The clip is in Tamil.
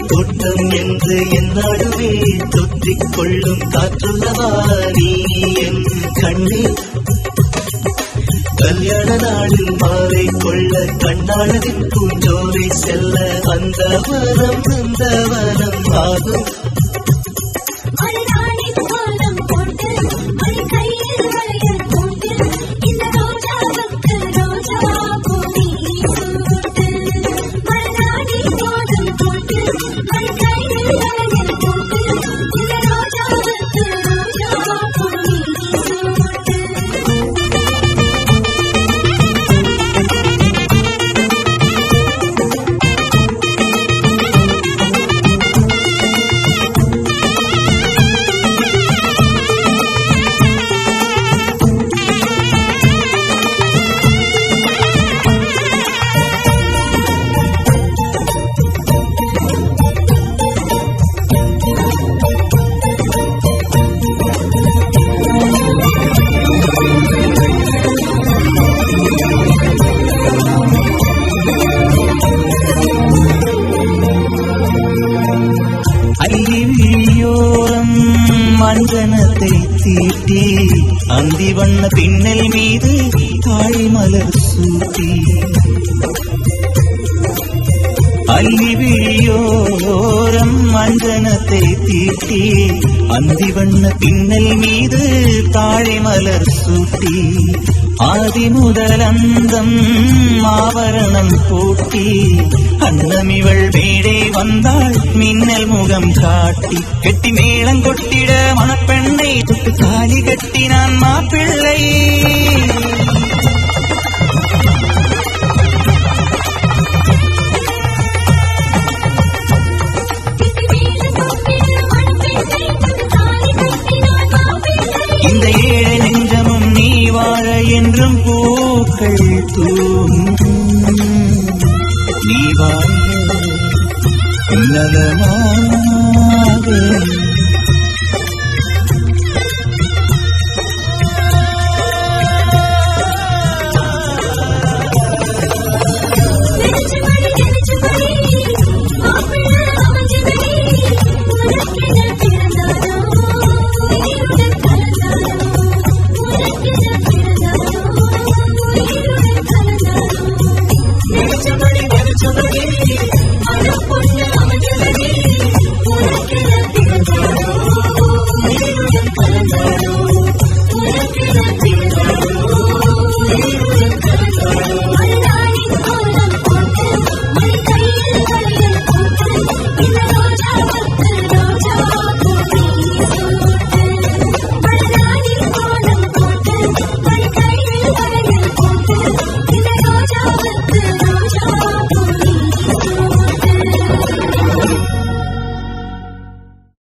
தோட்டம் என்று என்னாடுவே தொற்றிக் கொள்ளும் காற்றுள்ளவா நீ என் கண்ணே. கல்யாண நாளில் மாலை கொள்ள கண்ணாளரின் பூஞ்சோரை செல்ல அந்த வனம் ஆகும். மஞ்சனத்தை தீட்டி அந்தி வண்ண பின்னல் மீது தாழை மலர் சூட்டி அள்ளி விழியோரம் மஞ்சனத்தை தீட்டி அந்தி வண்ண பின்னல் மீது தாழை மலர் சூட்டி ஆதி முதல் அந்தம் ஆவரணம் பூட்டி அந்தமிவள் மேடை வந்தாள் மின்னல் முகம் காட்டி கெட்டி மேளம் கொட்டிட மணப்பெண்ணை தொட்டு காலி கட்டினான் மாப்பிள்ளை. இந்த ஏழை நெஞ்சமும் நீ வாழ என்றும் பூக்கள் தூங்கும் நீ வாழ நலமாக